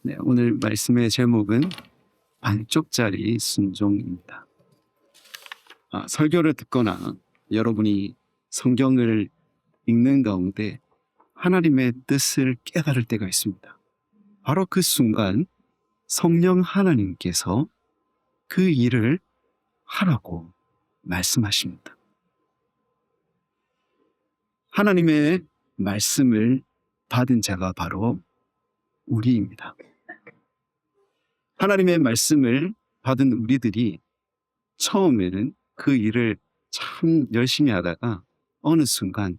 네, 오늘 말씀의 제목은 반쪽짜리 순종입니다. 설교를 듣거나 여러분이 성경을 읽는 가운데 하나님의 뜻을 깨달을 때가 있습니다. 바로 그 순간 성령 하나님께서 그 일을 하라고 말씀하십니다. 하나님의 말씀을 받은 자가 바로 우리입니다. 하나님의 말씀을 받은 우리들이 처음에는 그 일을 참 열심히 하다가 어느 순간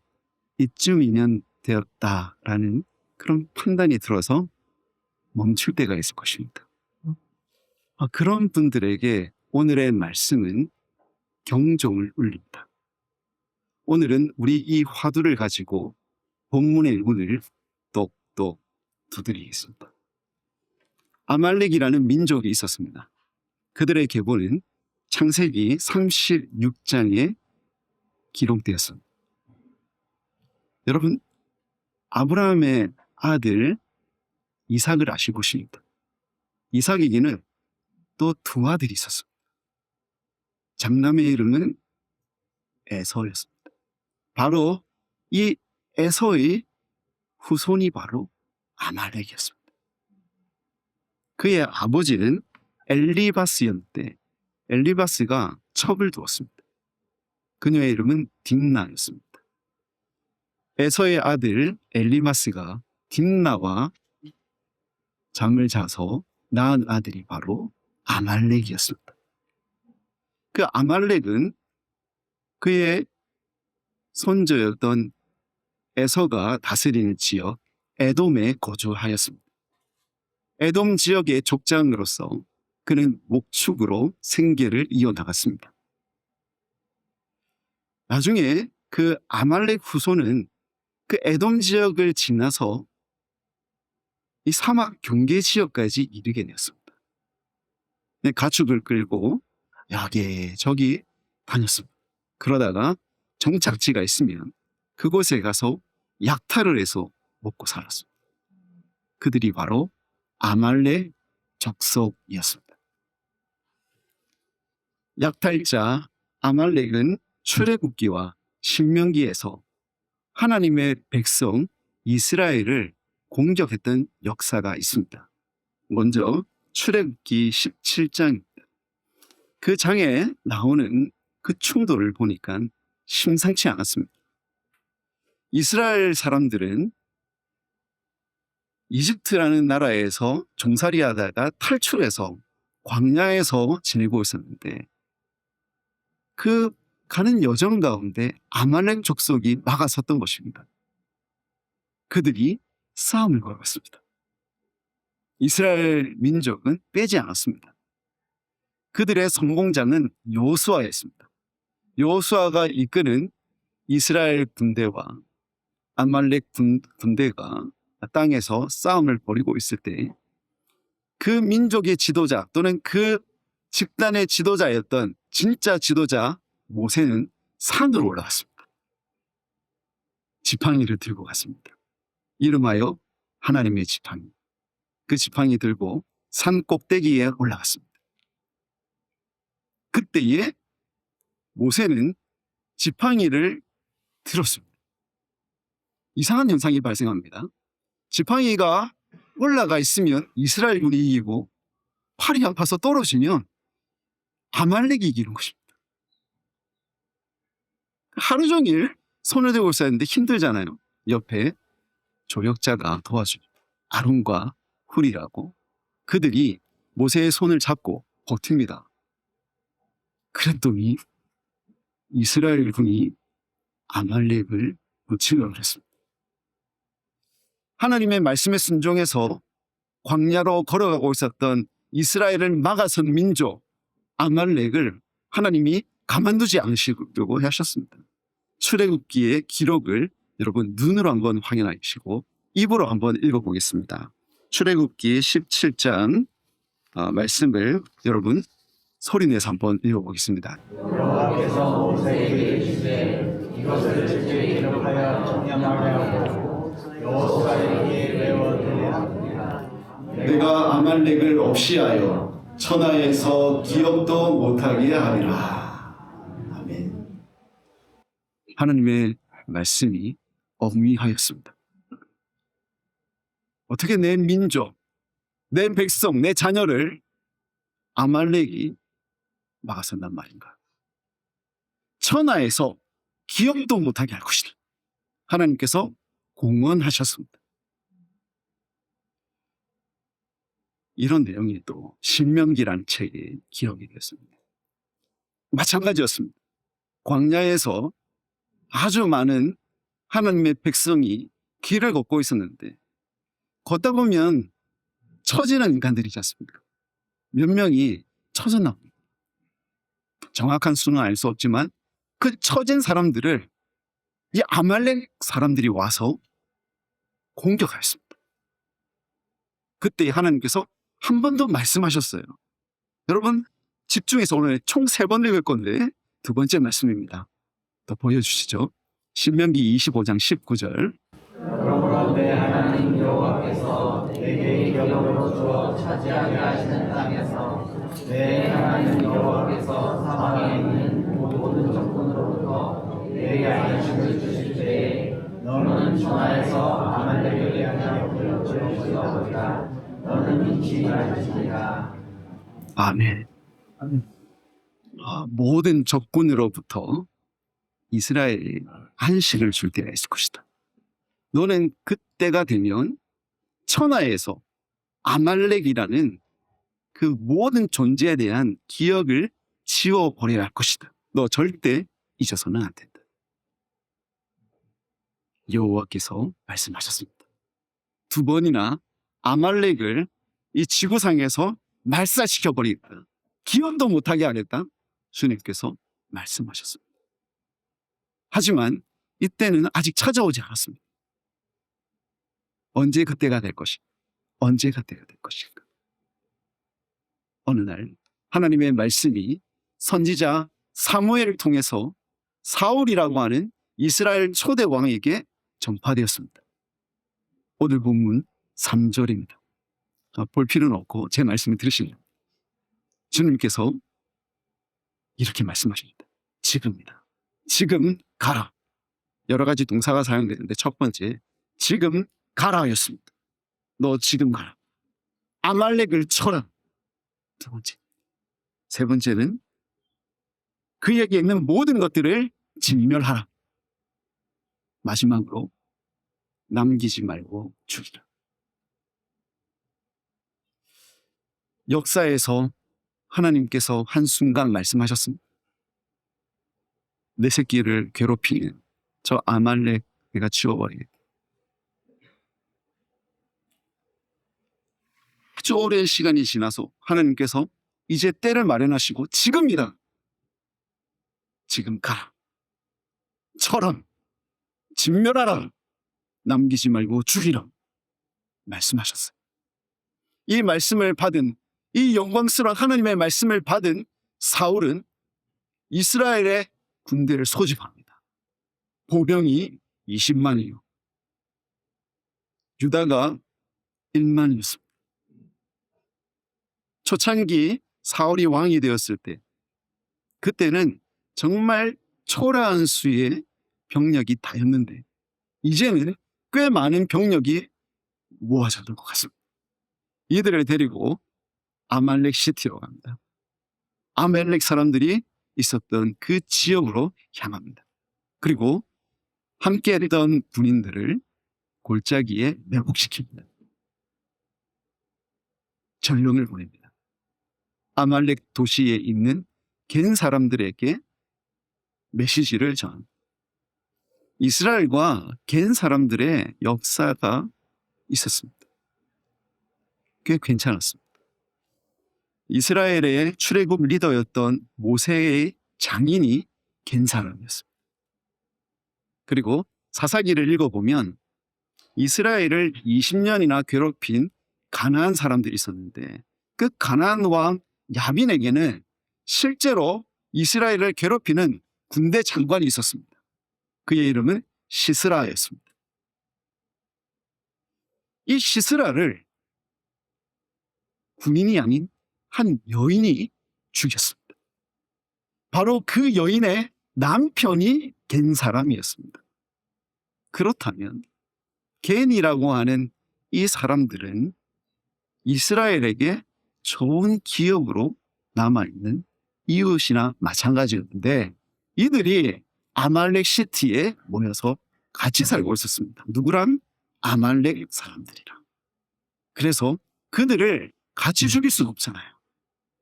이쯤이면 되었다라는 그런 판단이 들어서 멈출 때가 있을 것입니다. 그런 분들에게 오늘의 말씀은 경종을 울립니다. 오늘은 우리 이 화두를 가지고 본문의 문을 똑똑 두드리겠습니다. 아말렉이라는 민족이 있었습니다. 그들의 계보는 창세기 36장에 기록되었습니다. 여러분, 아브라함의 아들 이삭을 아시고 계십니까? 이삭에게는 또 두 아들이 있었습니다. 장남의 이름은 에서였습니다. 바로 이 에서의 후손이 바로 아말렉이었습니다. 그의 아버지는 엘리바스였는데 엘리바스가 첩을 두었습니다. 그녀의 이름은 딥나였습니다. 에서의 아들 엘리바스가 딥나와 잠을 자서 낳은 아들이 바로 아말렉이었습니다. 그 아말렉은 그의 손자였던 에서가 다스리는 지역 에돔에 거주하였습니다. 에돔 지역의 족장으로서 그는 목축으로 생계를 이어나갔습니다. 나중에 그 아말렉 후손은 그 에돔 지역을 지나서 이 사막 경계 지역까지 이르게 되었습니다. 가축을 끌고 여기저기 다녔습니다. 그러다가 정착지가 있으면 그곳에 가서 약탈을 해서 먹고 살았습니다. 그들이 바로 아말렉 족속이었습니다. 약탈자 아말렉은 출애굽기와 신명기에서 하나님의 백성 이스라엘을 공격했던 역사가 있습니다. 먼저 출애굽기 17장입니다. 그 장에 나오는 그 충돌을 보니까 심상치 않았습니다. 이스라엘 사람들은 이집트라는 나라에서 종살이 하다가 탈출해서 광야에서 지내고 있었는데 그 가는 여정 가운데 아말렉 족속이 막아섰던 것입니다. 그들이 싸움을 걸었습니다. 이스라엘 민족은 빼지 않았습니다. 그들의 성공자는 여호수아였습니다. 여호수아가 이끄는 이스라엘 군대와 아말렉 군대가 땅에서 싸움을 벌이고 있을 때 그 민족의 지도자 또는 그 집단의 지도자였던 진짜 지도자 모세는 산으로 올라갔습니다. 지팡이를 들고 갔습니다. 이름하여 하나님의 지팡이. 그 지팡이 들고 산 꼭대기에 올라갔습니다. 그때에 모세는 지팡이를 들었습니다. 이상한 현상이 발생합니다. 지팡이가 올라가 있으면 이스라엘군이 이기고 팔이 아파서 떨어지면 아말렉이 이기는 것입니다. 하루 종일 손을 들고 있었는데 힘들잖아요. 옆에 조력자가 도와주죠. 아론과 훌이라고. 그들이 모세의 손을 잡고 버팁니다. 그랬더니 이스라엘군이 아말렉을 무찌르게 했습니다. 하나님의 말씀에 순종해서 광야로 걸어가고 있었던 이스라엘을 막아선 민족 아말렉을 하나님이 가만두지 않으시려고 하셨습니다. 출애굽기의 기록을 여러분 눈으로 한번 확인하시고 입으로 한번 읽어보겠습니다. 출애굽기 17장 말씀을 여러분 소리내서 한번 읽어보겠습니다. 여호와께서 모세에게 이르시되 이것을 주의 기록하여 정령하게 하고 여호수아에게 외워 들으라. 내가 아말렉을 없이하여 천하에서 기업도 못하게 하리라. 아멘. 하나님의 말씀이 어미하였습니다. 어떻게 내 민족, 내 백성, 내 자녀를 아말렉이 막아선단 말인가? 천하에서 기업도 못하게 할 것이다. 하나님께서 공언하셨습니다. 이런 내용이 또 신명기라는 책에 기록이 되었습니다. 마찬가지였습니다. 광야에서 아주 많은 하나님의 백성이 길을 걷고 있었는데 걷다 보면 처지는 인간들이지 않습니까? 몇 명이 처졌나 봅니다. 정확한 수는 알 수 없지만 그 처진 사람들을 이 아말렉 사람들이 와서 공격하였습니다. 그때 하나님께서 한 번 더 말씀하셨어요. 여러분 집중해서 오늘 총 3번 읽을 건데 두 번째 말씀입니다. 더 보여주시죠. 신명기 25장 19절. 그러므로 내 하나님 여호와께서 내게 기업으로 주어 차지하게 하시는 땅에서 내 하나님 여호와께서 사방에 있는 모든 적군으로부터 내게 안식을 주실 때에 너는 천하에서 아말렉에게 기업을 지을 수 없으리라. 너는 잊지 말지니라. 아멘. 모든 적군으로부터 이스라엘이 안식을 줄 때가 있을 것이다. 너는 그때가 되면 천하에서 아말렉이라는 그 모든 존재에 대한 기억을 지워버려야 할 것이다. 너 절대 잊어서는 안 된다. 여호와께서 말씀하셨습니다. 2번이나 아말렉을 이 지구상에서 말살시켜버리겠다. 기억도 못하게 하겠다. 주님께서 말씀하셨습니다. 하지만 이때는 아직 찾아오지 않았습니다. 언제 그때가 될 것인가? 언제 그때가 될 것인가? 어느 날 하나님의 말씀이 선지자 사무엘을 통해서 사울이라고 하는 이스라엘 초대 왕에게 전파되었습니다. 오늘 본문 3절입니다. 볼 필요는 없고 제 말씀을 들으시면 주님께서 이렇게 말씀하십니다. 지금이다. 지금 가라. 여러 가지 동사가 사용되는데 첫 번째, 지금 가라였습니다. 너 지금 가라. 아말렉을 쳐라. 두 번째. 세 번째는 그에게 있는 모든 것들을 진멸하라. 마지막으로 남기지 말고 죽이라. 역사에서 하나님께서 한순간 말씀하셨습니다. 내 새끼를 괴롭히는 저 아말렉 내가 지워버리겠다. 아주 오랜 시간이 지나서 하나님께서 이제 때를 마련하시고 지금이다. 지금 가라. 쳐라. 진멸하라. 남기지 말고 죽이라. 말씀하셨어요. 이 말씀을 받은 이 영광스러운 하나님의 말씀을 받은 사울은 이스라엘의 군대를 소집합니다. 보병이 20만이요. 유다가 1만이었습니다. 초창기 사울이 왕이 되었을 때 그때는 정말 초라한 수의 병력이 다였는데 이제는 꽤 많은 병력이 모아졌던 것 같습니다. 이들을 데리고 아말렉 시티로 갑니다. 아말렉 사람들이 있었던 그 지역으로 향합니다. 그리고 함께 했던 군인들을 골짜기에 매복시킵니다. 전령을 보냅니다. 아말렉 도시에 있는 겐 사람들에게 메시지를 전합니다. 이스라엘과 겐 사람들의 역사가 있었습니다. 꽤 괜찮았습니다. 이스라엘의 출애굽 리더였던 모세의 장인이 겐 사람이었습니다. 그리고 사사기를 읽어보면 이스라엘을 20년이나 괴롭힌 가나안 사람들이 있었는데 그 가나안 왕 야빈에게는 실제로 이스라엘을 괴롭히는 군대 장관이 있었습니다. 그의 이름은 시스라였습니다. 이 시스라를 군인이 아닌 한 여인이 죽였습니다. 바로 그 여인의 남편이 겐 사람이었습니다. 그렇다면 겐이라고 하는 이 사람들은 이스라엘에게 좋은 기억으로 남아있는 이웃이나 마찬가지였는데 이들이 아말렉 시티에 모여서 같이 살고 있었습니다. 누구랑? 아말렉 사람들이랑. 그래서 그들을 같이 죽일 수는 없잖아요.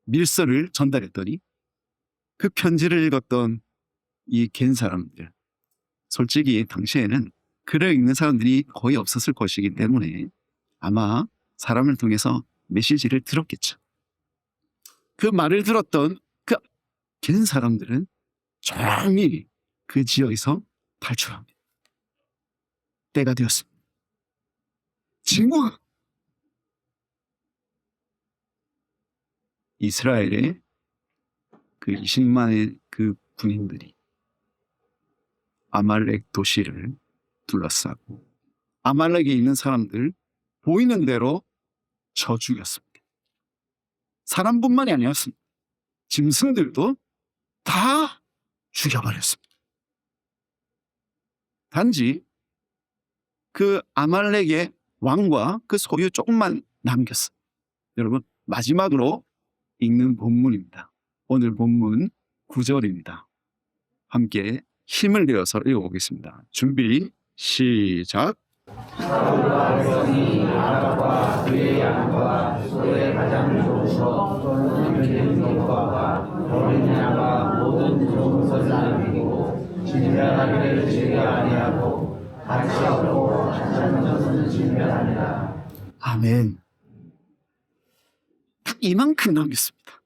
밀서를 전달했더니 그 편지를 읽었던 이 겐 사람들, 솔직히 당시에는 글을 읽는 사람들이 거의 없었을 것이기 때문에 아마 사람을 통해서 메시지를 들었겠죠. 그 말을 들었던 그 겐 사람들은 조용히 그 지역에서 탈출합니다. 때가 되었습니다. 지금 이스라엘의 그 20만의 그 군인들이 아말렉 도시를 둘러싸고 아말렉에 있는 사람들 보이는 대로 쳐 죽였습니다. 사람뿐만이 아니었습니다. 짐승들도 다 죽여버렸습니다. 단지 그 아말렉의 왕과 그 소유 조금만 남겼어요. 여러분, 마지막으로 읽는 본문입니다. 오늘 본문 9절입니다. 함께 힘을 내어서 읽어보겠습니다. 준비, 시작. 사울과 백성이 아랍과 그의 양과 소의 가장 좋으셔 또는 그의 여호와와 어린 양과 모든 좋은 것을 남기고 진멸하기를 즐겨 아니하고 같이 얻고 같이 하는 것은 진멸하니라. 아멘. 딱 이만큼 남겼습니다.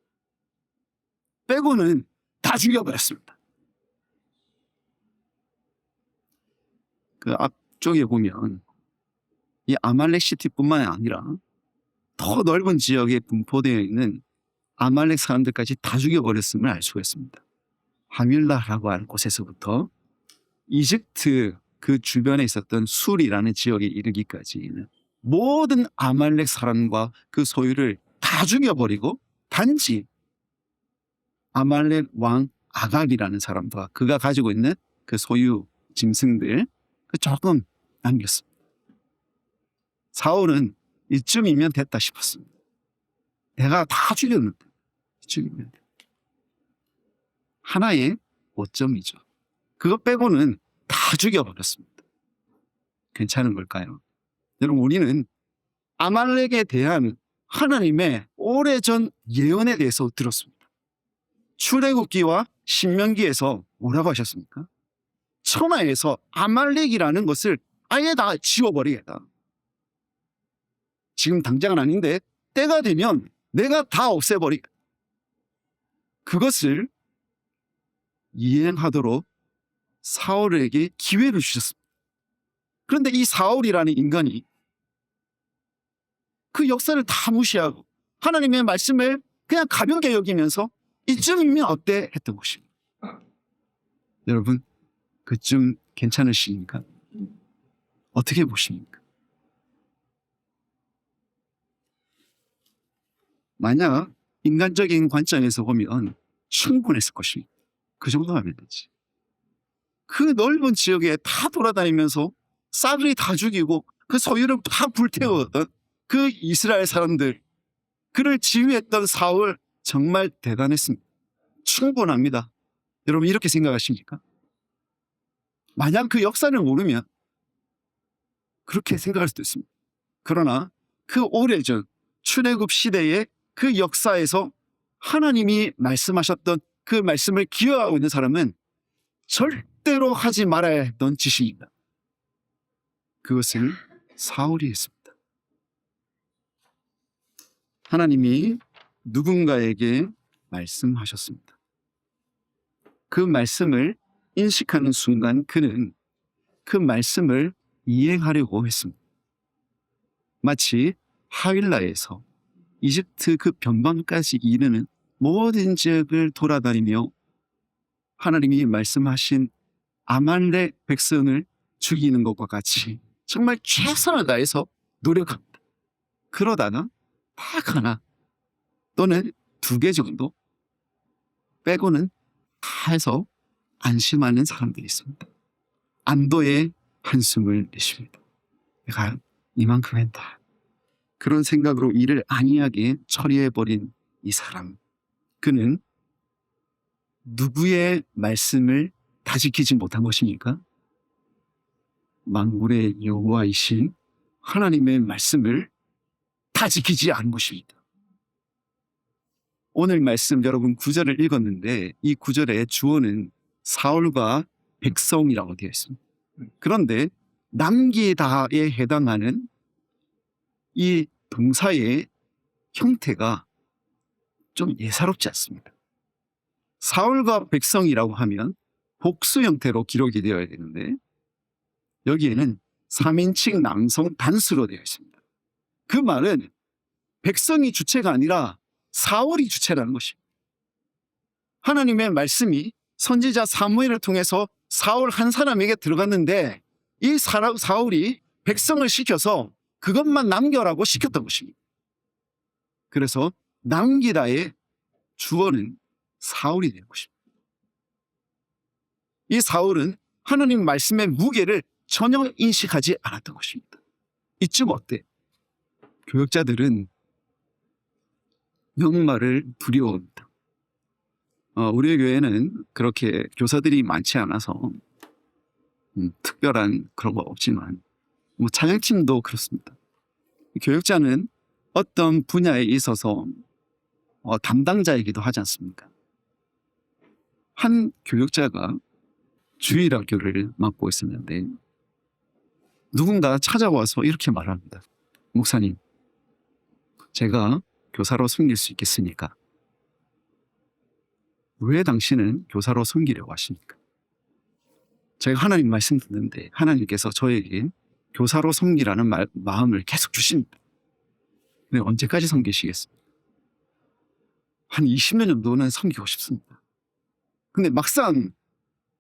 빼고는 다 죽여버렸습니다. 그 앞쪽에 보면 이 아말렉 시티뿐만 아니라 더 넓은 지역에 분포되어 있는 아말렉 사람들까지 다 죽여버렸음을 알 수가 있습니다. 하밀라라고 하는 곳에서부터 이집트 그 주변에 있었던 술이라는 지역에 이르기까지는 모든 아말렉 사람과 그 소유를 다 죽여버리고 단지 아말렉 왕 아각이라는 사람과 그가 가지고 있는 그 소유 짐승들 조금 남겼습니다. 사울은 이쯤이면 됐다 싶었습니다. 내가 다 죽였는데 죽이면 돼. 하나의 오점이죠. 그거 빼고는 다 죽여버렸습니다. 괜찮은 걸까요? 여러분, 우리는 아말렉에 대한 하나님의 오래전 예언에 대해서 들었습니다. 출애굽기와 신명기에서 뭐라고 하셨습니까? 천하에서 아말렉이라는 것을 아예 다 지워버리겠다. 지금 당장은 아닌데 때가 되면 내가 다 없애버리겠다. 그것을 이행하도록 사울에게 기회를 주셨습니다. 그런데 이 사울이라는 인간이 그 역사를 다 무시하고 하나님의 말씀을 그냥 가볍게 여기면서 이쯤이면 어때? 했던 것입니다. 여러분, 그쯤 괜찮으십니까? 어떻게 보십니까? 만약 인간적인 관점에서 보면 충분했을 것입니다. 그 정도 하면 되지. 그 넓은 지역에 다 돌아다니면서 싹을 다 죽이고 그 소유를 다 불태웠던 그 이스라엘 사람들, 그를 지휘했던 사울, 정말 대단했습니다. 충분합니다. 여러분, 이렇게 생각하십니까? 만약 그 역사를 모르면 그렇게 생각할 수도 있습니다. 그러나 그 오래전 출애굽 시대의 그 역사에서 하나님이 말씀하셨던 그 말씀을 기억하고 있는 사람은 절대로 하지 말아야 했던 짓입니다. 그것을 사울이 했습니다. 하나님이 누군가에게 말씀하셨습니다. 그 말씀을 인식하는 순간 그는 그 말씀을 이행하려고 했습니다. 마치 하윌라에서 이집트 그 변방까지 이르는 모든 지역을 돌아다니며 하나님이 말씀하신 아말렉 백성을 죽이는 것과 같이 정말 최선을 다해서 노력합니다. 그러다가 딱 하나 또는 2개 정도 빼고는 다 해서 안심하는 사람들이 있습니다. 안도의 한숨을 내쉽니다. 내가 이만큼 했다. 그런 생각으로 일을 안이하게 처리해버린 이 사람, 그는 누구의 말씀을 다 지키지 못한 것입니까? 만군의 여호와이신 하나님의 말씀을 다 지키지 않은 것입니다. 오늘 말씀 여러분 9절을 읽었는데 이 9절의 주어는 사울과 백성이라고 되어 있습니다. 그런데 남기다에 해당하는 이 동사의 형태가 좀 예사롭지 않습니다. 사울과 백성이라고 하면 복수 형태로 기록이 되어야 되는데 여기에는 3인칭 남성 단수로 되어 있습니다. 그 말은 백성이 주체가 아니라 사울이 주체라는 것입니다. 하나님의 말씀이 선지자 사무엘을 통해서 사울 한 사람에게 들어갔는데 이 사울이 백성을 시켜서 그것만 남겨라고 시켰던 것입니다. 그래서 남기다의 주어는 사울이 된 것입니다. 이 사울은 하나님 말씀의 무게를 전혀 인식하지 않았던 것입니다. 이쯤 어때? 교역자들은 명말을 두려워합니다. 우리 교회는 그렇게 교사들이 많지 않아서 특별한 그런 거 없지만 찬양팀도 그렇습니다. 교역자는 어떤 분야에 있어서 담당자이기도 하지 않습니까? 한 교역자가 주일학교를 맡고 있었는데 누군가 찾아와서 이렇게 말합니다. 목사님, 제가 교사로 섬길 수 있겠습니까? 왜 당신은 교사로 섬기려고 하십니까? 제가 하나님 말씀 듣는데 하나님께서 저에게 교사로 섬기라는 마음을 계속 주십니다. 근데 언제까지 섬기시겠습니까? 한 20년 정도는 섬기고 싶습니다. 근데 막상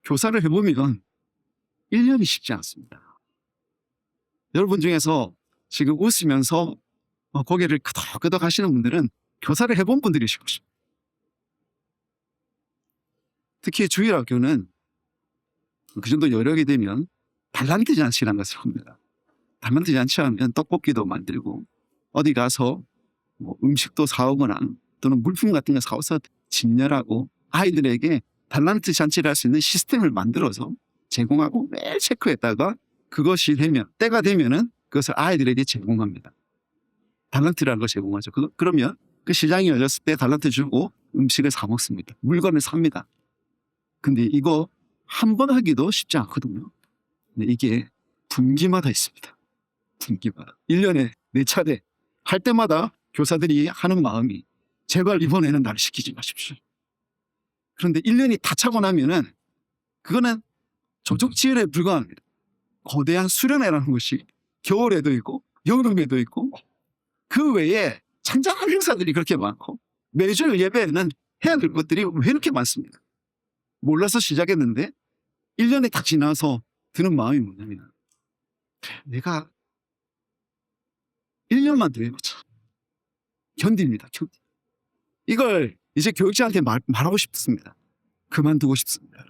교사를 해보면 1년이 쉽지 않습니다. 여러분 중에서 지금 웃으면서 고개를 끄덕끄덕 하시는 분들은 교사를 해본 분들이실 것입니다. 특히 주일학교는 그 정도 여력이 되면 달란트 잔치라는 것을 합니다. 달란트 잔치하면 떡볶이도 만들고 어디 가서 음식도 사오거나 또는 물품 같은 거 사와서 진열하고 아이들에게 달란트 잔치를 할 수 있는 시스템을 만들어서 제공하고 매일 체크했다가 그것이 되면 때가 되면은 그것을 아이들에게 제공합니다. 달란트라는 걸 제공하죠. 그러면 그 시장이 열렸을 때 달란트 주고 음식을 사 먹습니다. 물건을 삽니다. 근데 이거 한 번 하기도 쉽지 않거든요. 근데 이게 분기마다 있습니다. 분기마다. 1년에 4차례 할 때마다 교사들이 하는 마음이 제발 이번에는 나를 시키지 마십시오. 그런데 1년이 다 차고 나면은 그거는 조족지혈에 불과합니다. 거대한 수련회라는 것이 겨울에도 있고 여름에도 있고 그 외에 잔잔한 행사들이 그렇게 많고 매주 예배에는 해야 될 것들이 왜 이렇게 많습니까? 몰라서 시작했는데 1년이 딱 지나서 드는 마음이 뭐냐면 내가 1년만 더 해보자. 견딥니다. 이걸 이제 교육자한테 말하고 싶습니다. 그만두고 싶습니다.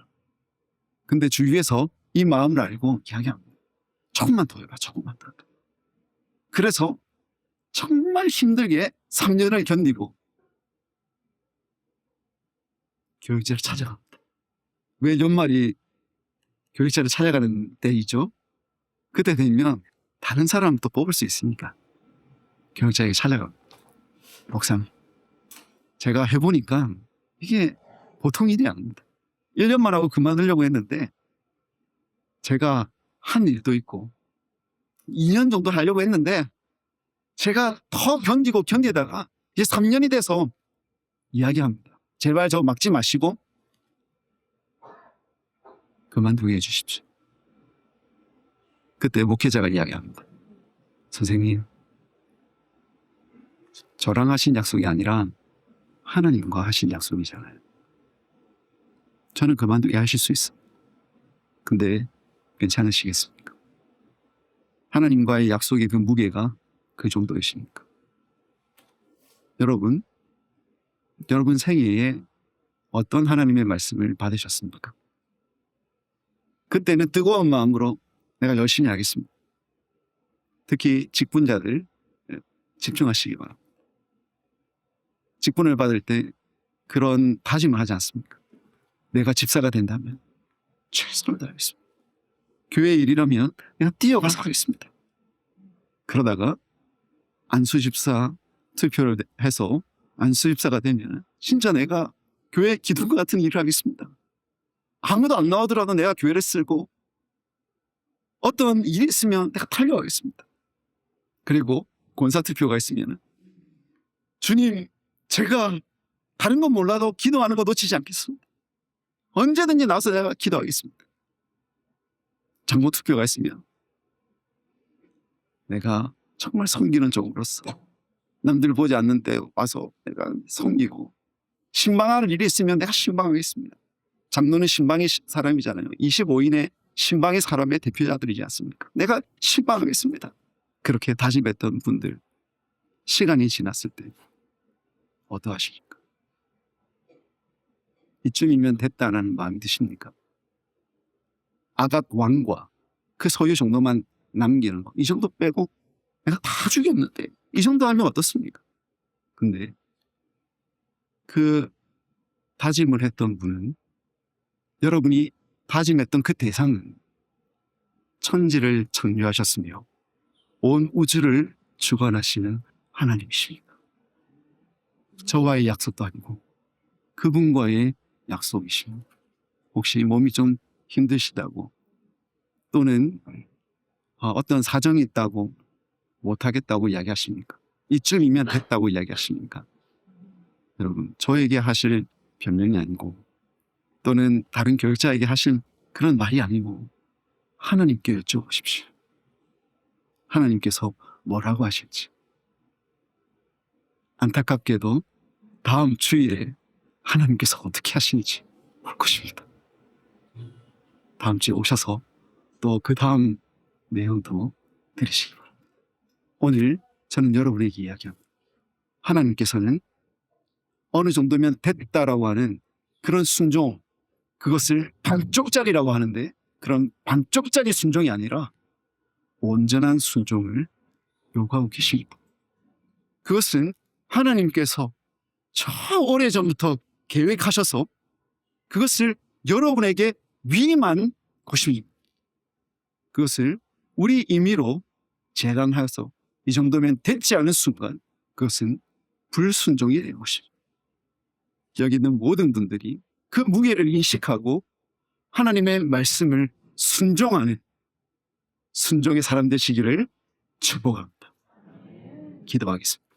근데 주위에서 이 마음을 알고 이야기합니다. 조금만 더 해봐. 조금만 더 해봐. 그래서 정말 힘들게 3년을 견디고 교육자를 찾아갑니다. 왜 연말이 교육자를 찾아가는 때이죠? 그때 되면 다른 사람을 또 뽑을 수 있으니까 교육자에게 찾아갑니다. 목사님, 제가 해보니까 이게 보통 일이 아닙니다. 1년만 하고 그만두려고 했는데 제가 한 일도 있고 2년 정도 하려고 했는데 제가 더 견디고 견디다가 이제 3년이 돼서 이야기합니다. 제발 저 막지 마시고 그만두게 해주십시오. 그때 목회자가 이야기합니다. 선생님, 저랑 하신 약속이 아니라 하나님과 하신 약속이잖아요. 저는 그만두게 하실 수 있어요. 근데 괜찮으시겠습니까? 하나님과의 약속의 그 무게가 그 정도이십니까? 여러분, 여러분 생애에 어떤 하나님의 말씀을 받으셨습니까? 그때는 뜨거운 마음으로 내가 열심히 하겠습니다. 특히 직분자들 집중하시기 바랍니다. 직분을 받을 때 그런 다짐을 하지 않습니까? 내가 집사가 된다면 최선을 다하겠습니다. 교회 일이라면 내가 뛰어가서 하겠습니다. 그러다가 안수집사 투표를 해서 안수집사가 되면 진짜 내가 교회 기둥과 같은 일을 하겠습니다. 아무도 안 나오더라도 내가 교회를 쓸고 어떤 일이 있으면 내가 달려가겠습니다. 그리고 권사 투표가 있으면 주님, 제가 다른 건 몰라도 기도하는 거 놓치지 않겠습니다. 언제든지 나와서 내가 기도하겠습니다. 장모 투표가 있으면 내가 정말 섬기는 종으로서 남들 보지 않는 데 와서 내가 섬기고, 신방할 일이 있으면 내가 신방하겠습니다. 장로는 신방의 사람이잖아요. 25인의 신방의 사람의 대표자들이지 않습니까? 내가 신방하겠습니다. 그렇게 다짐했던 분들, 시간이 지났을 때 어떠하십니까? 이쯤이면 됐다는 마음이 드십니까? 아갓 왕과 그 소유 정도만 남기는 거, 이 정도 빼고 내가 다 죽였는데 이 정도 하면 어떻습니까? 근데 그 다짐을 했던 분은, 여러분이 다짐했던 그 대상은 천지를 창조하셨으며 온 우주를 주관하시는 하나님이십니다. 저와의 약속도 아니고 그분과의 약속이십니다. 혹시 몸이 좀 힘드시다고, 또는 어떤 사정이 있다고 못하겠다고 이야기하십니까? 이쯤이면 됐다고 이야기하십니까? 여러분, 저에게 하실 변명이 아니고, 또는 다른 교육자에게 하실 그런 말이 아니고 하나님께 여쭤보십시오. 하나님께서 뭐라고 하실지. 안타깝게도 다음 주일에 하나님께서 어떻게 하시는지 볼 것입니다. 다음 주에 오셔서 또 그 다음 내용도 들으시기 바랍니다. 오늘 저는 여러분에게 이야기합니다. 하나님께서는 어느 정도면 됐다라고 하는 그런 순종, 그것을 반쪽짜리라고 하는데, 그런 반쪽짜리 순종이 아니라 온전한 순종을 요구하고 계십니다. 그것은 하나님께서 저 오래전부터 계획하셔서 그것을 여러분에게 위임한 것입니다. 그것을 우리 임의로 재단하여서 이 정도면 됐지 않은 순간 그것은 불순종이 된 것입니다. 여기 있는 모든 분들이 그 무게를 인식하고 하나님의 말씀을 순종하는 순종의 사람 되시기를 축복합니다. 기도하겠습니다.